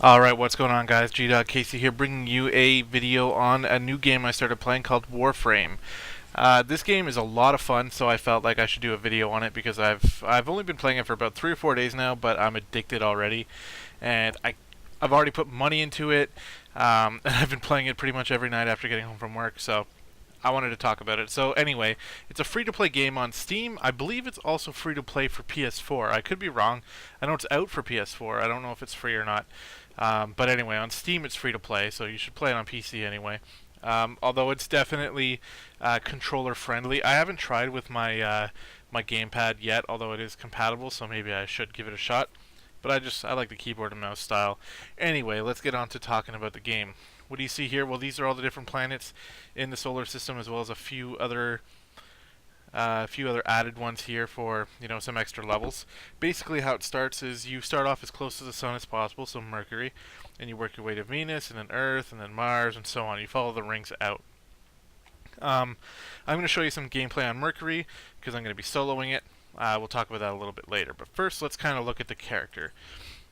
Alright, what's going on guys? gdoggcasey here bringing you a video on a new game I started playing called Warframe. This game is a lot of fun, so I felt like I should do a video on it because I've only been playing it for about 3 or 4 days now, but I'm addicted already, and I've already put money into it, and I've been playing it pretty much every night after getting home from work, so I wanted to talk about it. So anyway, it's a free-to-play game on Steam. I believe it's also free-to-play for PS4. I could be wrong. I know it's out for PS4. I don't know if it's free or not. But anyway, on Steam it's free-to-play, so you should play it on PC anyway. Although it's definitely controller-friendly. I haven't tried with my gamepad yet, although it is compatible, so maybe I should give it a shot. But I like the keyboard and mouse style. Anyway, let's get on to talking about the game. What do you see here? Well, these are all the different planets in the solar system, as well as a few other added ones here for some extra levels. Basically, how it starts is you start off as close to the sun as possible, so Mercury, and you work your way to Venus, and then Earth, and then Mars, and so on. You follow the rings out. I'm going to show you some gameplay on Mercury because I'm going to be soloing it. We'll talk about that a little bit later. But first, let's kind of look at the character.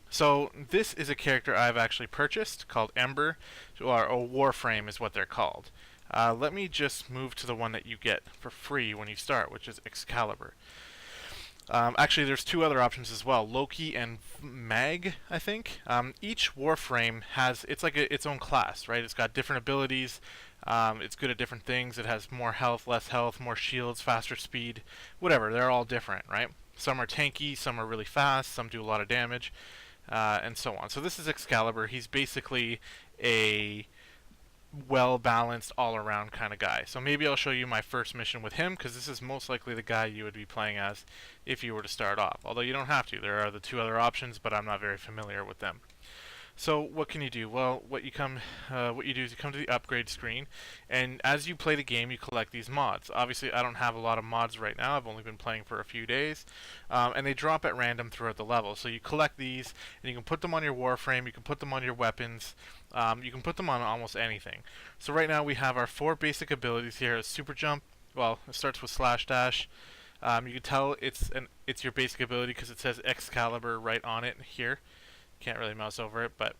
So this is a character I've actually purchased called Ember, or Warframe is what they're called. Let me just move to the one that you get for free when you start, which is Excalibur. Actually, there's two other options as well, Loki and Mag, I think. Each Warframe has, it's like its own class, right? It's got different abilities. It's good at different things. It has more health, less health, more shields, faster speed, whatever. They're all different, right? Some are tanky, some are really fast, some do a lot of damage, and so on. So this is Excalibur. He's basically a well-balanced all-around kind of guy. So maybe I'll show you my first mission with him, because this is most likely the guy you would be playing as if you were to start off. Although you don't have to. There are the two other options, but I'm not very familiar with them. So what can you do? Well, what you do is you come to the upgrade screen, and as you play the game, you collect these mods. Obviously, I don't have a lot of mods right now. I've only been playing for a few days, and they drop at random throughout the level. So you collect these, and you can put them on your Warframe. You can put them on your weapons. You can put them on almost anything. So right now we have our four basic abilities here: Super Jump. Well, it starts with Slash Dash. You can tell it's your basic ability because it says Excalibur right on it here. Can't really mouse over it, but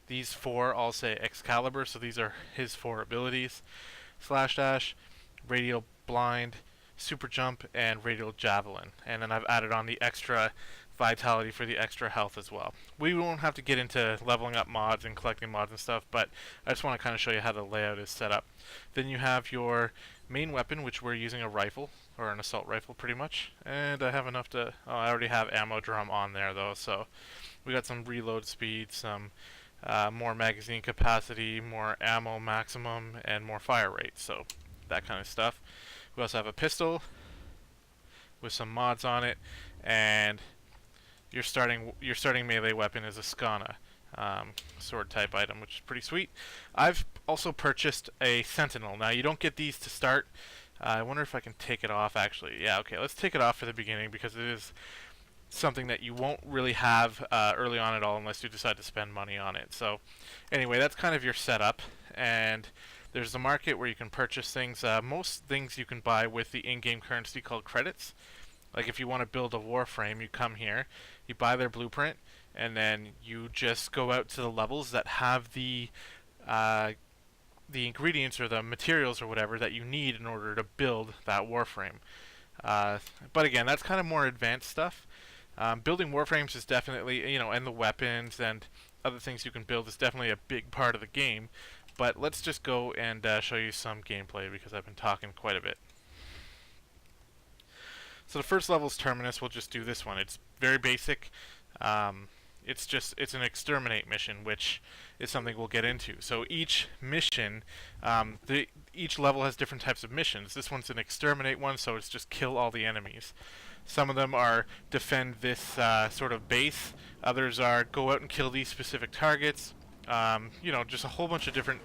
these four all say Excalibur, so these are his four abilities: Slash Dash, Radial Blind, Super Jump, and Radial Javelin. And then I've added on the extra Vitality for the extra health as well. We won't have to get into leveling up mods and collecting mods and stuff, but I just want to kind of show you how the layout is set up. Then you have your main weapon, which we're using a rifle, or an assault rifle pretty much. And I have enough to, oh, I already have ammo drum on there though, so we got some reload speed, some more magazine capacity, more ammo maximum, and more fire rate, so that kind of stuff. We also have a pistol with some mods on it, and your starting melee weapon is a Skana, sword type item, which is pretty sweet. I've also purchased a Sentinel. Now you don't get these to start. I wonder if I can take it off actually. Yeah, okay, let's take it off for the beginning because it is something that you won't really have early on at all unless you decide to spend money on it. So anyway, that's kind of your setup, and there's the market where you can purchase things. Most things you can buy with the in-game currency called credits. Like if you want to build a Warframe, you come here, you buy their blueprint, and then you just go out to the levels that have the ingredients or the materials or whatever that you need in order to build that Warframe. But again, that's kind of more advanced stuff. Building Warframes is definitely, and the weapons and other things you can build is definitely a big part of the game. But let's just go and show you some gameplay because I've been talking quite a bit. So the first level is Terminus. We'll just do this one. It's very basic. It's an exterminate mission, which is something we'll get into. So each mission, each level has different types of missions. This one's an exterminate one, so it's just kill all the enemies. Some of them are defend this sort of base. Others are go out and kill these specific targets. Just a whole bunch of different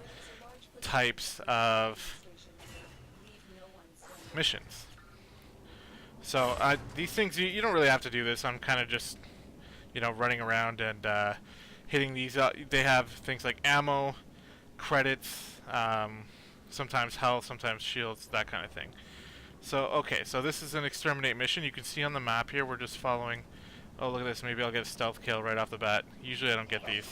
types of missions. So these things, you don't really have to do this. I'm kind of just, running around and hitting these. They have things like ammo, credits, sometimes health, sometimes shields, that kind of thing. So, okay, so this is an exterminate mission. You can see on the map here we're just following Oh, look at this. Maybe I'll get a stealth kill right off the bat. Usually I don't get these.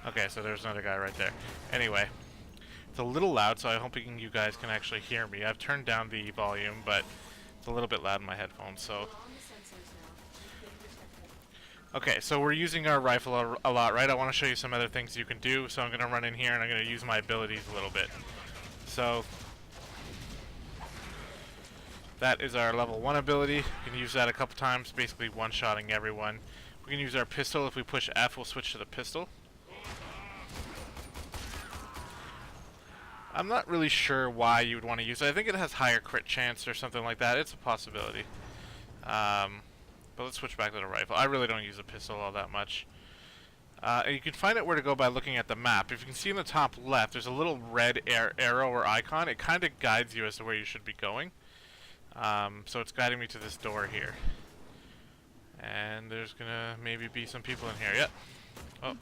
Okay, so there's another guy right there. Anyway, it's a little loud, so I hope you guys can actually hear me. I've turned down the volume, but it's a little bit loud in my headphones, so... Okay, so we're using our rifle a lot, right? I want to show you some other things you can do, so I'm going to run in here and I'm going to use my abilities a little bit. So... that is our level 1 ability. We can use that a couple times, basically one-shotting everyone. We can use our pistol. If we push F, we'll switch to the pistol. I'm not really sure why you would want to use it. I think it has higher crit chance or something like that. It's a possibility. But let's switch back to the rifle. I really don't use a pistol all that much. You can find out where to go by looking at the map. If you can see in the top left, there's a little red arrow or icon. It kind of guides you as to where you should be going. So it's guiding me to this door here. And there's gonna maybe be some people in here. Yep. Oh.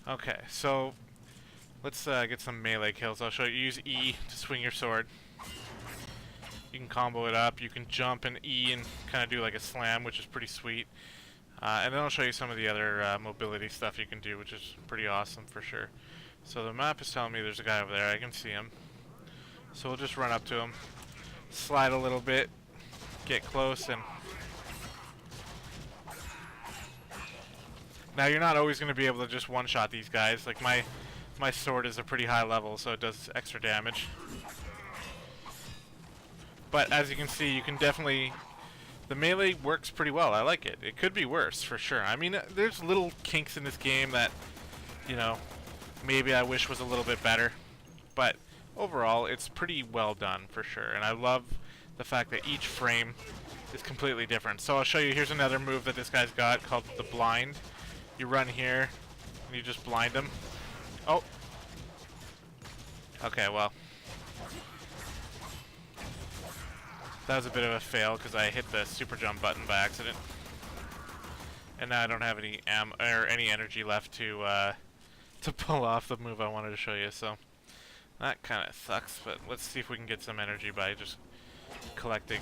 Okay, so let's get some melee kills. I'll show you. Use E to swing your sword. You can combo it up. You can jump and E and kind of do like a slam, which is pretty sweet. And then I'll show you some of the other mobility stuff you can do, which is pretty awesome for sure. So the map is telling me there's a guy over there. I can see him. So we'll just run up to him, slide a little bit, get close, and... Now you're not always going to be able to just one-shot these guys. Like my sword is a pretty high level, so it does extra damage. But as you can see, you can definitely... The melee works pretty well. I like it. It could be worse, for sure. I mean, there's little kinks in this game that, you know, maybe I wish was a little bit better. But overall, it's pretty well done, for sure. And I love the fact that each frame is completely different. So I'll show you. Here's another move that this guy's got called the blind. You run here, and you just blind him. Oh. Okay, well. That was a bit of a fail, because I hit the super jump button by accident. And now I don't have any any energy left to pull off the move I wanted to show you, so... That kind of sucks, but let's see if we can get some energy by just collecting.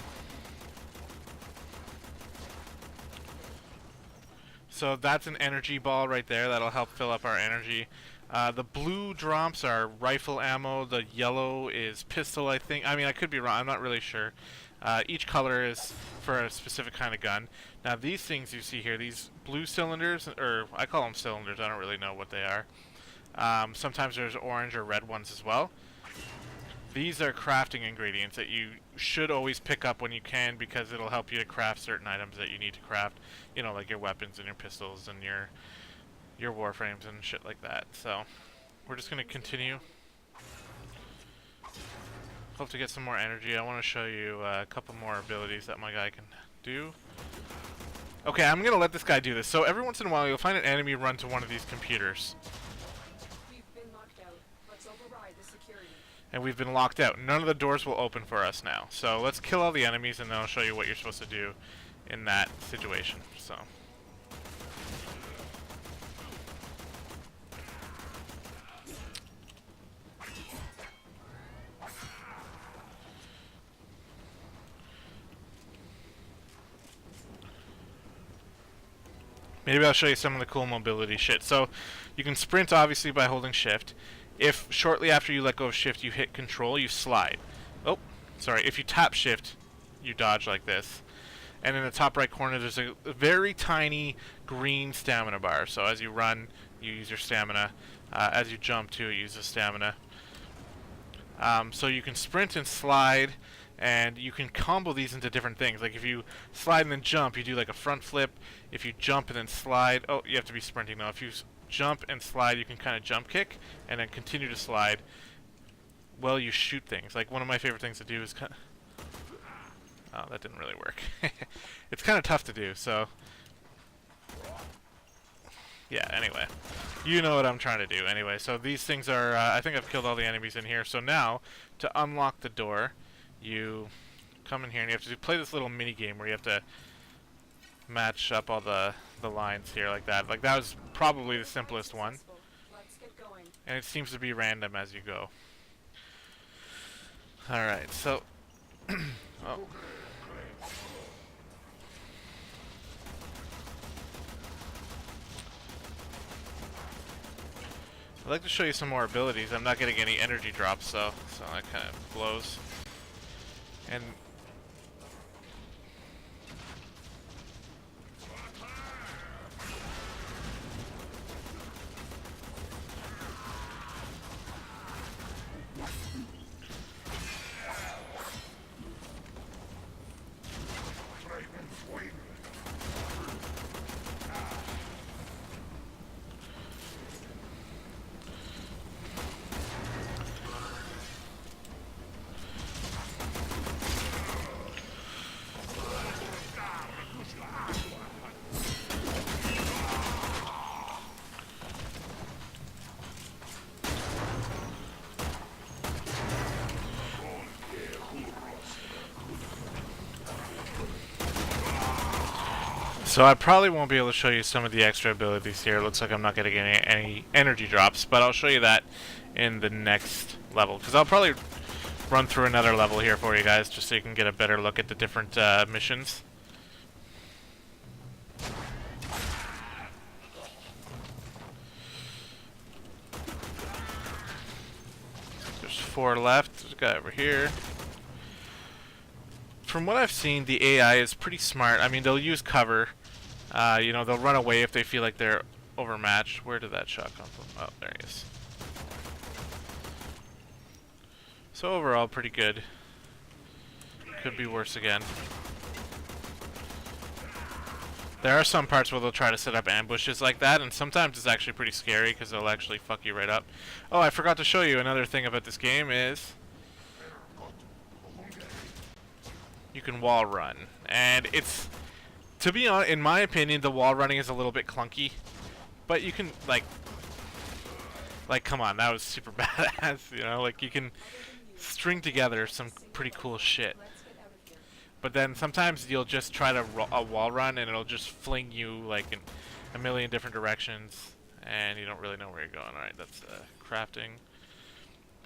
So that's an energy ball right there. That'll help fill up our energy. The blue drops are rifle ammo. The yellow is pistol, I think. I mean, I could be wrong. I'm not really sure. Each color is for a specific kind of gun. Now, these things you see here, these blue cylinders, or I call them cylinders. I don't really know what they are. Sometimes there's orange or red ones as well. These are crafting ingredients that you should always pick up when you can, because it'll help you to craft certain items that you need to craft. You know, like your weapons and your pistols and your warframes and shit like that. So we're just going to continue. Hope to get some more energy. I want to show you a couple more abilities that my guy can do. Okay, I'm going to let this guy do this. So every once in a while you'll find an enemy run to one of these computers. And we've been locked out. None of the doors will open for us now. So let's kill all the enemies, and then I'll show you what you're supposed to do in that situation. So maybe I'll show you some of the cool mobility shit. So you can sprint, obviously, by holding shift. If shortly after you let go of shift you hit control, you slide. Oh, sorry. If you tap shift, you dodge like this. And in the top right corner there's a very tiny green stamina bar. So as you run, you use your stamina. As you jump too, you use the stamina. So you can sprint and slide, and you can combo these into different things. Like if you slide and then jump, you do like a front flip. If you jump and then slide, oh, you have to be sprinting though. If you jump and slide, you can kind of jump kick and then continue to slide while you shoot things. Like one of my favorite things to do is kind of... Oh, that didn't really work. It's kind of tough to do, so... Yeah, anyway. You know what I'm trying to do. Anyway, so these things are... I think I've killed all the enemies in here. So now, to unlock the door, you come in here and you have to play this little mini game where you have to match up all the lines here like that. Like that was probably the simplest one. And it seems to be random as you go. Alright, so... oh. I'd like to show you some more abilities. I'm not getting any energy drops, though, so that kind of blows. And... So I probably won't be able to show you some of the extra abilities here. It looks like I'm not getting any energy drops, but I'll show you that in the next level. Because I'll probably run through another level here for you guys, just so you can get a better look at the different missions. There's 4 left. There's a guy over here. From what I've seen, the AI is pretty smart. I mean, they'll use cover. You know, they'll run away if they feel like they're overmatched. Where did that shot come from? Oh, there he is. So overall, pretty good. Could be worse again. There are some parts where they'll try to set up ambushes like that, and sometimes it's actually pretty scary because they'll actually fuck you right up. Oh, I forgot to show you another thing about this game is... you can wall run, and it's, to be honest, in my opinion, the wall running is a little bit clunky, but you can like come on, that was super badass, you know, like you can string together some pretty cool shit. But then sometimes you'll just try to a wall run and it'll just fling you like in a million different directions, and you don't really know where you're going. All right, that's crafting.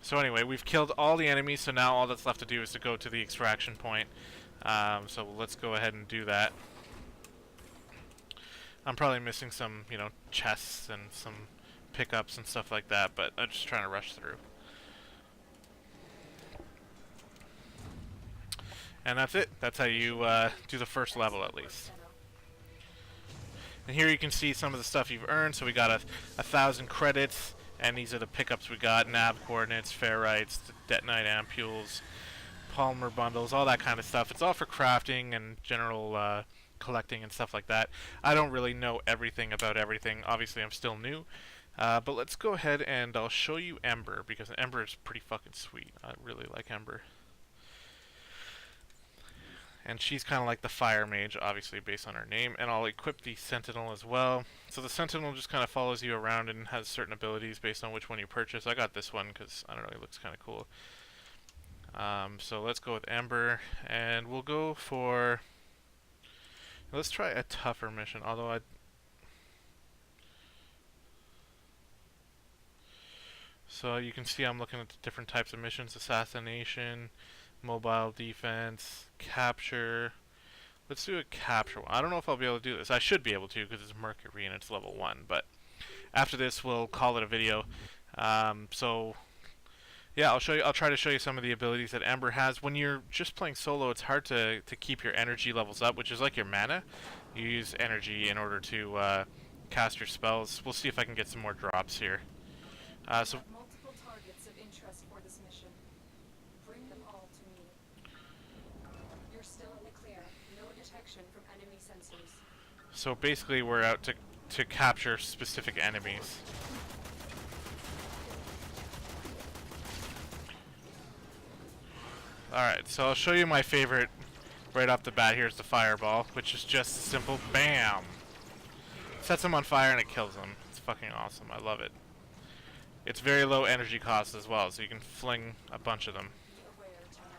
So anyway, we've killed all the enemies, so now all that's left to do is to go to the extraction point. So let's go ahead and do that. I'm probably missing some, you know, chests and some pickups and stuff like that, but I'm just trying to rush through. And that's it. That's how you do the first level, at least. And here you can see some of the stuff you've earned. So we got 1,000 credits. And these are the pickups we got: nav coordinates, ferrites, detonite ampules, polymer bundles, all that kind of stuff. It's all for crafting and general collecting and stuff like that. I don't really know everything about everything. Obviously, I'm still new. But let's go ahead and I'll show you Ember, because Ember is pretty fucking sweet. I really like Ember. And she's kind of like the fire mage, obviously based on her name. And I'll equip the Sentinel as well. So the Sentinel just kind of follows you around and has certain abilities based on which one you purchase. I got this one because, I don't know, it looks kind of cool. So let's go with Ember. And we'll go for... let's try a tougher mission, although So you can see I'm looking at the different types of missions: assassination, mobile defense, capture. Let's do a capture one. I don't know if I'll be able to do this. I should be able to because it's Mercury and it's level 1. But after this, we'll call it a video. So yeah, I'll try to show you some of the abilities that Ember has. When you're just playing solo, it's hard to keep your energy levels up, which is like your mana. You use energy in order to cast your spells. We'll see if I can get some more drops here. So. Multiple targets of interest for this mission. Bring them all to me. You're still in the clear. No detection from enemy sensors. So basically, we're out to capture specific enemies. Alright, so I'll show you my favorite right off the bat. Here's the fireball, which is just simple BAM! Sets them on fire and it kills them. It's fucking awesome. I love it. It's very low energy cost as well, so you can fling a bunch of them. Be aware, General.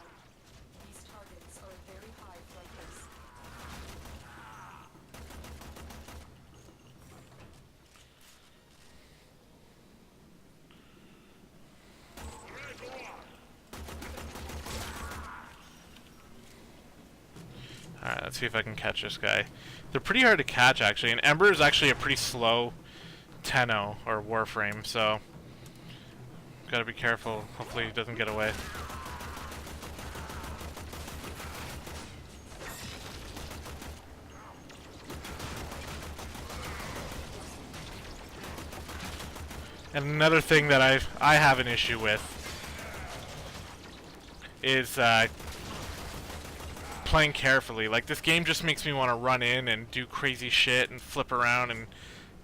These targets are very high flightless. Alright, let's see if I can catch this guy. They're pretty hard to catch, actually, and Ember is actually a pretty slow Tenno, or Warframe, so gotta be careful. Hopefully he doesn't get away. And another thing that I have an issue with is playing carefully. Like, this game just makes me want to run in and do crazy shit and flip around and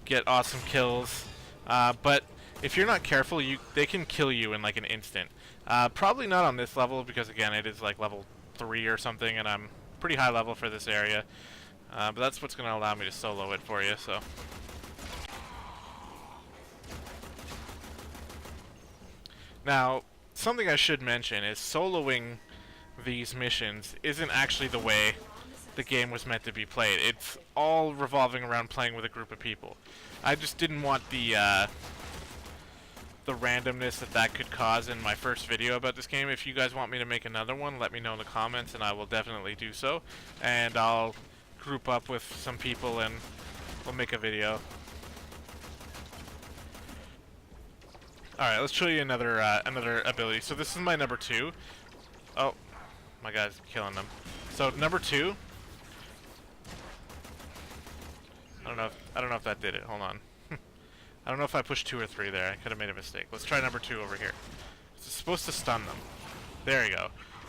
get awesome kills. But if you're not careful, they can kill you in like an instant. Probably not on this level because, again, it is like level 3 or something, and I'm pretty high level for this area. But that's what's going to allow me to solo it for you, so. Now, something I should mention is soloing these missions isn't actually the way the game was meant to be played. It's all revolving around playing with a group of people. I just didn't want the randomness that could cause in my first video about this game. If you guys want me to make another one, let me know in the comments and I will definitely do so. And I'll group up with some people and we'll make a video. Alright, let's show you another ability. So this is my number 2. Oh, my guy's killing them. So number 2. I don't know if that did it. Hold on. I don't know if I pushed 2 or 3 there. I could have made a mistake. Let's try number 2 over here. It's supposed to stun them. There you go.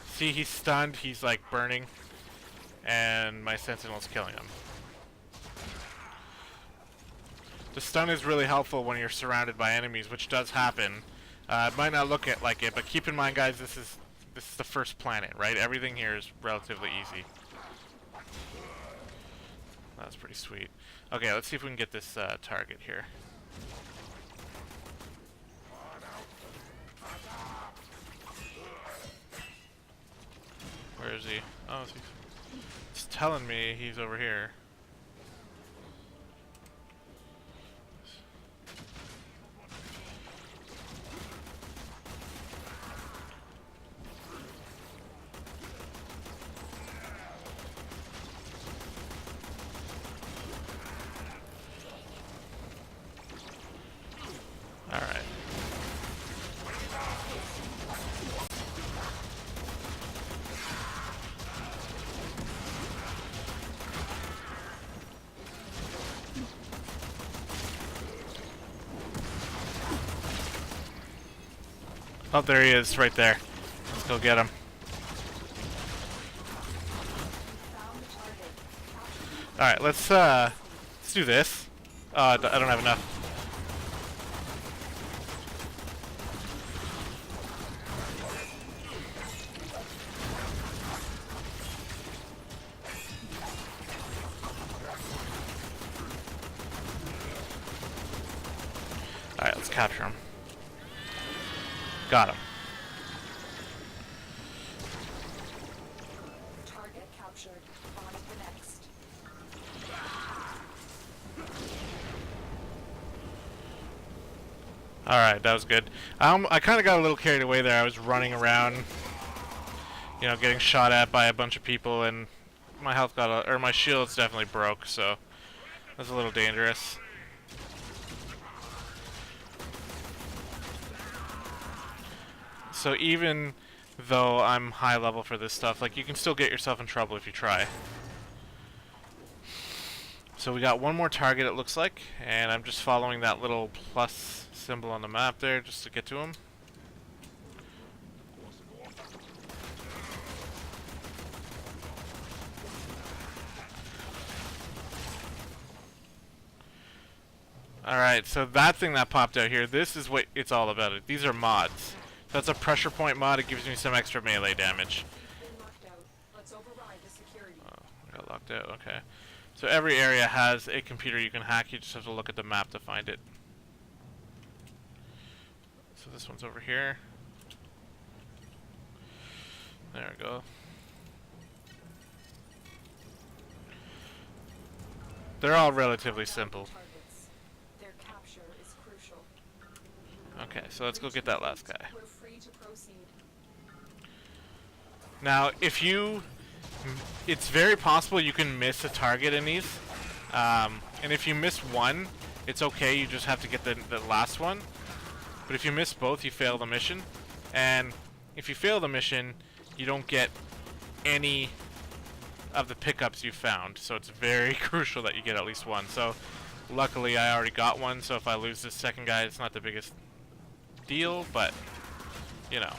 See, he's stunned. He's like burning, and my sentinel's killing him. The stun is really helpful when you're surrounded by enemies, which does happen. It might not look like it, but keep in mind, guys, this is the first planet, right? Everything here is relatively easy. That's pretty sweet. Okay, let's see if we can get this target here. Where is he? Oh, it's telling me he's over here. Alright. Oh, there he is, right there. Let's go get him. Alright, let's do this. I don't have enough. Alright, let's capture him. Got him. Target captured. On to the next. Alright, that was good. I kind of got a little carried away there. I was running around, you know, getting shot at by a bunch of people, and my health or my shield's definitely broke, so that's a little dangerous. So even though I'm high level for this stuff, like, you can still get yourself in trouble if you try. So we got one more target, it looks like, and I'm just following that little plus symbol on the map there just to get to him. Alright, so that thing that popped out here, this is what it's all about. These are mods. That's a pressure point mod. It gives me some extra melee damage. Let's override the security. Oh, I got locked out. Okay. So every area has a computer you can hack. You just have to look at the map to find it. So this one's over here. There we go. They're all relatively simple. Their capture is crucial. Okay, so let's go get that last guy. We're free to proceed. Now, if you It's very possible you can miss a target in these. And if you miss one, it's okay, you just have to get the last one. But if you miss both, you fail the mission. And if you fail the mission, you don't get any of the pickups you found. So it's very crucial that you get at least one. So luckily I already got one, so if I lose this second guy, it's not the biggest deal, but you know.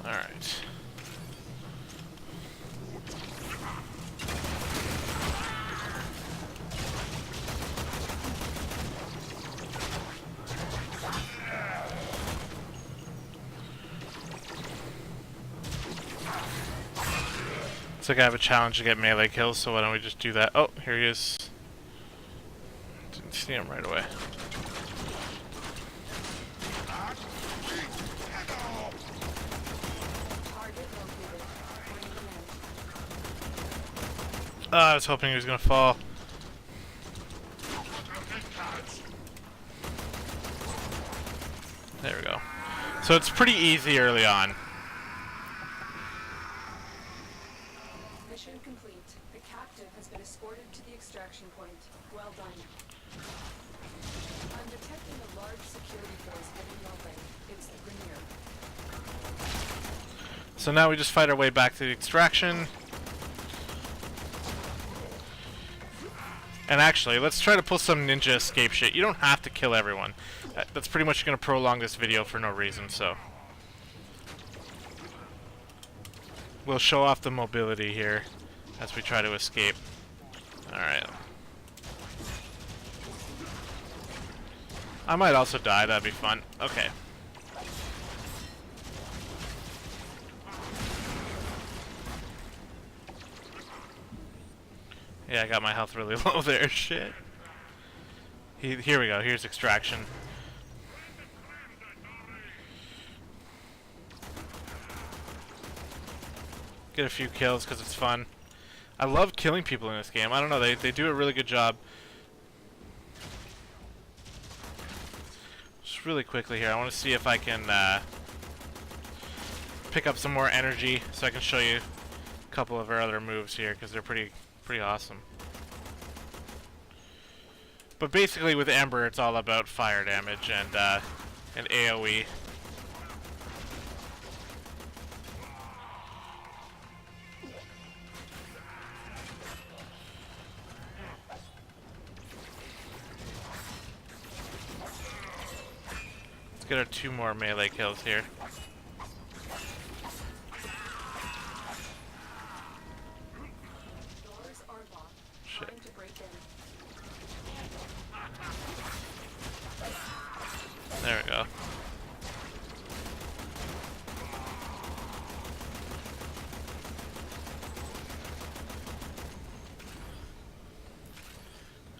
Alright. Looks like I have a challenge to get melee kills, so why don't we just do that? Oh, here he is. Didn't see him right away. Oh, I was hoping he was gonna fall. There we go. So it's pretty easy early on. Mission complete. The captive has been escorted to the extraction point. Well done. I'm detecting a large security force heading your way. It's the Premier. So now we just fight our way back to the extraction. And actually, let's try to pull some ninja escape shit. You don't have to kill everyone. That's pretty much going to prolong this video for no reason, so. We'll show off the mobility here as we try to escape. Alright. I might also die, that'd be fun. Okay. Yeah, I got my health really low there. Shit. Here we go. Here's extraction. Get a few kills because it's fun. I love killing people in this game. I don't know. They do a really good job. Just really quickly here. I want to see if I can pick up some more energy so I can show you a couple of our other moves here because they're pretty awesome. But basically with Ember it's all about fire damage and AoE. Let's get our 2 more melee kills here. There we go.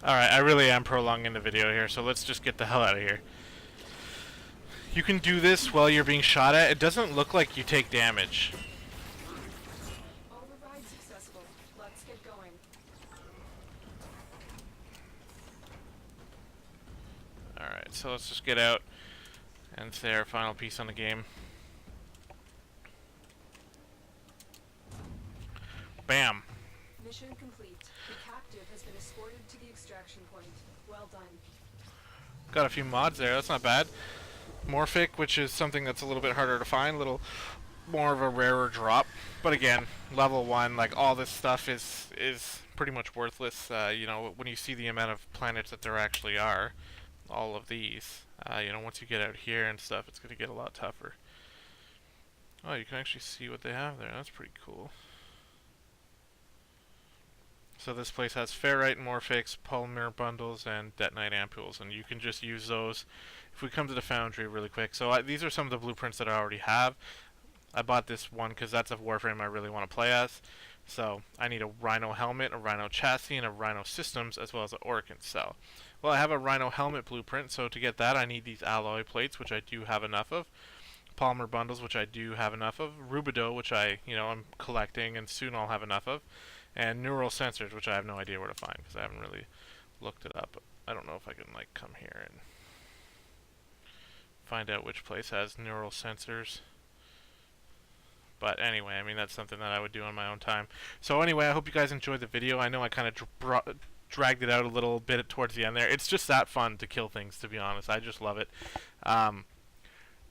Alright, I really am prolonging the video here, so let's just get the hell out of here. You can do this while you're being shot at. It doesn't look like you take damage. Override successful. Let's get going. Alright, so let's just get out and say our final piece on the game. Bam. Mission complete. The captive has been escorted to the extraction point. Well done. Got a few mods there, that's not bad. Morphic, which is something that's a little bit harder to find, a little more of a rarer drop. But again, level 1, like all this stuff is pretty much worthless. You know, when you see the amount of planets that there actually are, all of these, you know, once you get out here and stuff, it's going to get a lot tougher. Oh, you can actually see what they have there. That's pretty cool. So this place has ferrite, morphics, polymer bundles, and detonite ampules, and you can just use those. If we come to the foundry really quick, so these are some of the blueprints that I already have. I bought this one because that's a Warframe I really want to play as. So I need a Rhino helmet, a Rhino chassis, and a Rhino systems, as well as an Orkin cell. Well, I have a Rhino helmet blueprint, so to get that I need these alloy plates, which I do have enough of. Polymer bundles, which I do have enough of. Rubido, which I'm collecting, and soon I'll have enough of. And neural sensors, which I have no idea where to find, because I haven't really looked it up. I don't know if I can, like, come here and find out which place has neural sensors. But anyway, I mean, that's something that I would do on my own time. So anyway, I hope you guys enjoyed the video. I know I kind of dragged it out a little bit towards the end there. It's just that fun to kill things, to be honest. I just love it.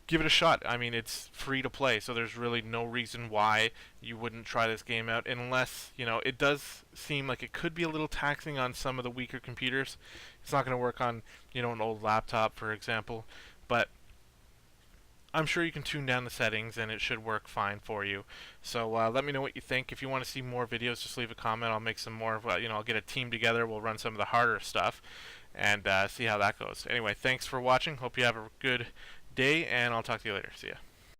Give it a shot. I mean, it's free to play, so there's really no reason why you wouldn't try this game out, unless, it does seem like it could be a little taxing on some of the weaker computers. It's not going to work on, an old laptop, for example, but I'm sure you can tune down the settings and it should work fine for you. So let me know what you think. If you want to see more videos, just leave a comment. I'll make some more. I'll get a team together. We'll run some of the harder stuff and see how that goes. Anyway, thanks for watching. Hope you have a good day, and I'll talk to you later. See ya.